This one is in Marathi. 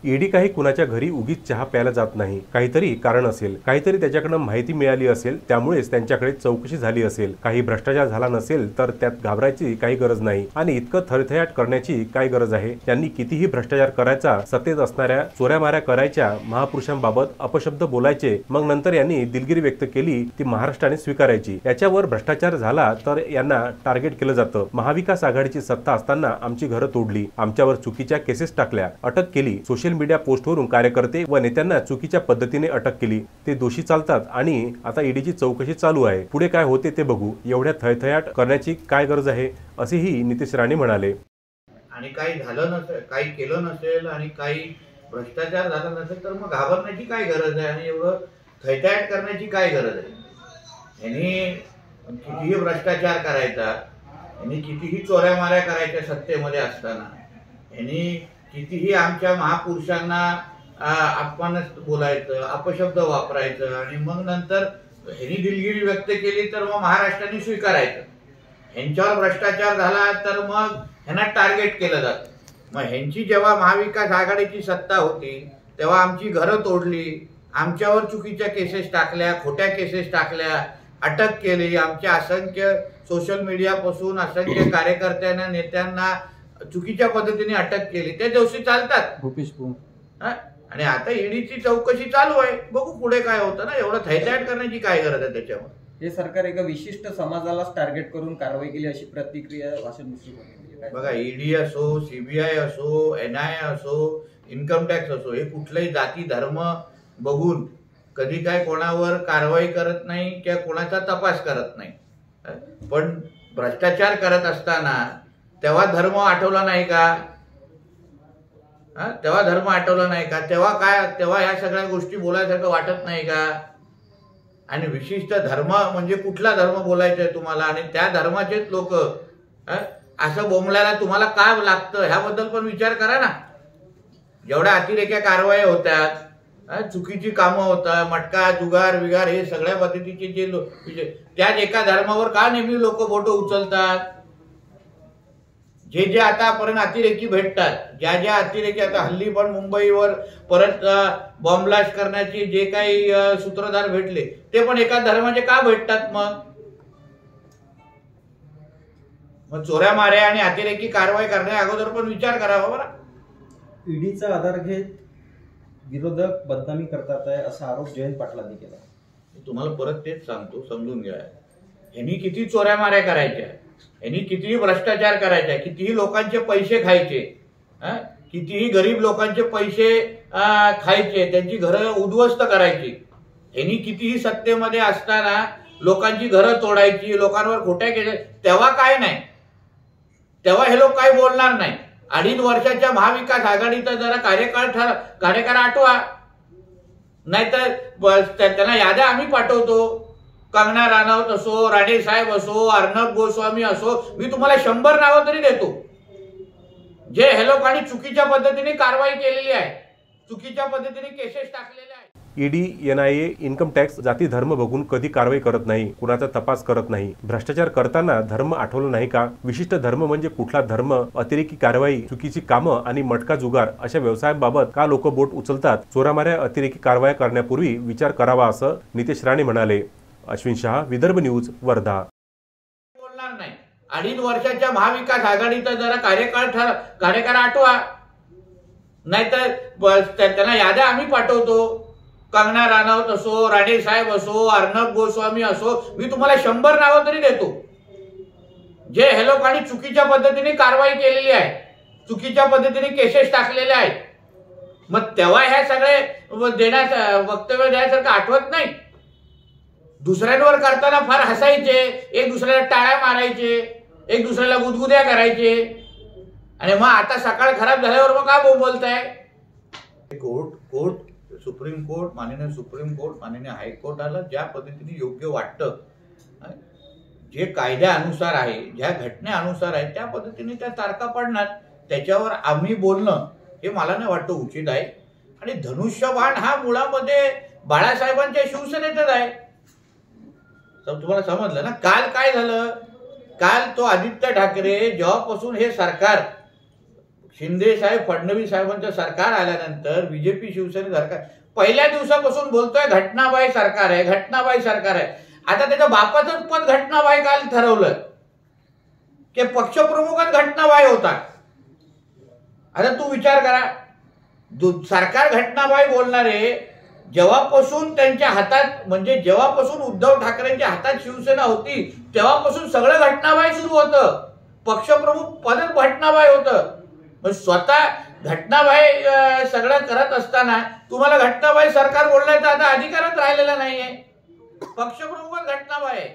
ईडी काही कुणाच्या घरी उगीच चहा प्यायला जात नाही। काहीतरी कारण असेल, काहीतरी त्याच्याकडे माहिती मिळाली असेल, त्यामुळेच त्यांच्याकडे चौकशी झाली असेल। काही भ्रष्टाचार झाला नसेल तर त्यात घाबरायची काही गरज नाही आणि इतकं थरथयाट करण्याची काय गरज आहे। त्यांनी कितीही भ्रष्टाचार करायचा, सत्तेत असणाऱ्या चोऱ्यामाऱ्या करायच्या, महापुरुषांबाबत अपशब्द बोलायचे, मग नंतर यांनी दिलगिरी व्यक्त केली ती महाराष्ट्राने स्वीकारायची। याच्यावर भ्रष्टाचार झाला तर यांना टार्गेट केलं जातं। महाविकास आघाडीची सत्ता असताना आमची घरं तोडली, आमच्यावर चुकीच्या केसेस टाकल्या, अटक केली, सोशल मीडिया पोस्टवरून कार्यकर्ते व नेत्यांना चुकीच्या पद्धतीने अटक केली, ते दोषी चालतात आणि आता ईडीची चौकशी चालू आहे। पुढे काय होते ते बघू। एवढ्या थयथयाट करण्याची काय गरज आहे, असेही नितेश राणे म्हणाले। आणि काही झालं नसेल, काही केलं नसेल आणि काही भ्रष्टाचार झाला नसेल तर मग घाबरण्याची काय गरज आहे आणि एवढं थयथयाट करण्याची काय गरज आहे। यांनी कितीही भ्रष्टाचार करायचा, यांनी कितीही चोऱ्यामाऱ्या करायच्या सत्तेमध्ये असताना, यांनी कितीही आमच्या महापुरुषांना अपमान बोलायचं, अपशब्द वापरायचं आणि मग नंतर ह्यांनी दिलगिरी व्यक्त केली तर मग महाराष्ट्राने स्वीकारायचं। ह्यांच्यावर भ्रष्टाचार झाला तर मग ह्यांना टार्गेट केलं जातं। मग ह्यांची जेव्हा महाविकास आघाडीची सत्ता होती तेव्हा आमची घरं तोडली, आमच्यावर चुकीच्या केसेस टाकल्या, खोट्या केसेस टाकल्या, अटक केली, आमच्या असंख्य सोशल मीडियापासून असंख्य कार्यकर्त्यांना, नेत्यांना चुकीच्या पद्धतीने अटक केली, ते दोषी चालतात। आणि आता ईडीची चौकशी चालू आहे, बघू पुढे काय होतं ना। एवढं थयथयाट करण्याची काय गरज आहे त्याच्यावर। हे सरकार एका विशिष्ट समाजालाच टार्गेट करून कारवाई केली अशी प्रतिक्रिया भाषण दुसरी बघा, ईडी असो, सीबीआय असो, एनआयए असो, इन्कम टॅक्स असो, हे कुठलाही जाती धर्म बघून कधी काय कोणावर कारवाई करत नाही किंवा कोणाचा तपास करत नाही। पण भ्रष्टाचार करत असताना तेव्हा धर्म आठवला नाही का? तेव्हा धर्म आठवला नाही का? तेव्हा ह्या सगळ्या गोष्टी बोलायसारखं वाटत नाही का? आणि विशिष्ट धर्म म्हणजे कुठला धर्म बोलायचा आहे तुम्हाला आणि त्या धर्माचेच लोक असं बोंबलायला तुम्हाला का लागतं ह्याबद्दल पण विचार करा ना। जेवढ्या अतिरेक्या कारवाया होतात, चुकीची कामं होतात, मटका जुगार विगार हे सगळ्या पद्धतीचे जे त्याच एका धर्मावर का नेहमी लोक बोट उचलतात? जे जे आतापर्यंत अतिरेकी भेटतात, ज्या अतिरेकी आता हल्ली पण मुंबईवर परत बॉम्ब ब्लास्ट करण्याचे जे काही सूत्रधार भेटले ते पण एका धर्माचे का भेटतात? मग चोऱ्या माऱ्या आणि अतिरेकी कारवाई करण्या अगोदर पण विचार करावा बरं। ईडीचा आधार घेत विरोधक बदनामी करतात आहे असा आरोप जयंत पाटलांनी केला। तुम्हाला परत तेच सांगतो, समजून घ्या। यांनी किती चोऱ्या माऱ्या करायच्या, यांनी कितीही भ्रष्टाचार करायचा, कितीही लोकांचे पैसे खायचे, कितीही गरीब लोकांचे पैसे खायचे, त्यांची घरं उद्ध्वस्त करायची, यांनी कितीही सत्तेमध्ये असताना लोकांची घरं तोडायची, लोकांवर खोट्या केल्या, तेव्हा काय नाही, तेव्हा हे लोक काय बोलणार नाही। 2.5 वर्षाच्या महाविकास आघाडीचा जरा कार्यकाळ आठवा, नाहीतर त्यांना याद्या आम्ही पाठवतो। कंगना राणावत असो, राणे साहेब असो, अर्णब गोस्वामी असो, मी तुम्हाला 100 नावं तरी देतो जे हे लोकांनी चुकीच्या पद्धतीने कारवाई केलेली आहे, चुकीच्या पद्धतीने केसेस टाकलेले आहेत। ईडी, एनआयए, इन्कम टॅक्स जाती धर्म बघून कधी कारवाई करत नाही, कुणाचा तपास करत नाही। भ्रष्टाचार करताना धर्म आठवलं नाही का? विशिष्ट धर्म म्हणजे कुठला धर्म? अतिरेकी कारवाई, चुकीची कामं आणि मटका जुगार अशा व्यवसायांबाबत का लोक बोट उचलतात? चोरामाऱ्या अतिरेकी कारवाया करण्यापूर्वी विचार करावा, असं नितेश राणे म्हणाले। अश्विन शहा, विदर्भ न्यूज, वर्धा। बोलणार नाही। 2.5 वर्षाच्या महाविकास आघाडीचा जरा कार्यकाळ आठवा, नाहीतर त्यांना याद्या आम्ही पाठवतो। कंगना राणावत असो, राणे साहेब असो, अर्णब गोस्वामी असो, मी तुम्हाला 100 नावं तरी देतो जे हे लोकांनी चुकीच्या पद्धतीने कारवाई केलेली आहे, चुकीच्या पद्धतीने केसेस टाकलेले आहेत। मग तेव्हा ह्या सगळे वक्तव्य द्यायसारखं आठवत नाही। दुसऱ्यांवर करताना फार हसायचे, एक दुसऱ्याला टाळ्या मारायचे, एक दुसऱ्याला गुदगुद्या करायचे, आणि मग आता सकाळ खराब झाल्यावर मग काय बोलताय? सुप्रीम कोर्ट, माननीय सुप्रीम कोर्ट, माननीय हायकोर्टाला ज्या पद्धतीने योग्य वाटतं, जे कायद्यानुसार आहे, ज्या घटनेनुसार आहे, त्या पद्धतीने त्या तारखा पडणार। त्याच्यावर आम्ही बोलणं हे मला नाही वाटतं उचित आहे। आणि धनुष्यबाण हा मुळामध्ये बाळासाहेबांच्या शिवसेनेतच आहे। तुम्हाला समजलं ना? काल काय झालं? काल तो आदित्य ठाकरे जेव्हापासून हे सरकार शिंदे साहेब फडणवीस साहेबांचं सरकार आल्यानंतर बीजेपी शिवसेना सरकार पहिल्या दिवसापासून बोलतोय घटनाबाई सरकार आहे, घटनाबाई सरकार आहे. आता त्याच्या बापाचंच पद घटनाबाई काल ठरवलं की पक्षप्रमुखच घटनाबाई होता. आता तू विचार करा, सरकार घटनाबाई बोलणारे जेव्हापासून त्यांच्या हातात म्हणजे जेव्हापासून उद्धव ठाकरेंच्या हातात शिवसेना होती तेव्हापासून सगळं घटनाबाई सुरू होतं. पक्षप्रमुख पदच घटनाबाई होतं. स्वतः घटनाबाई सगळं करत असताना तुम्हाला घटनाबाई सरकार बोलण्याचा आता अधिकारच राहिलेला नाहीये. पक्षप्रमुख घटनाबाई.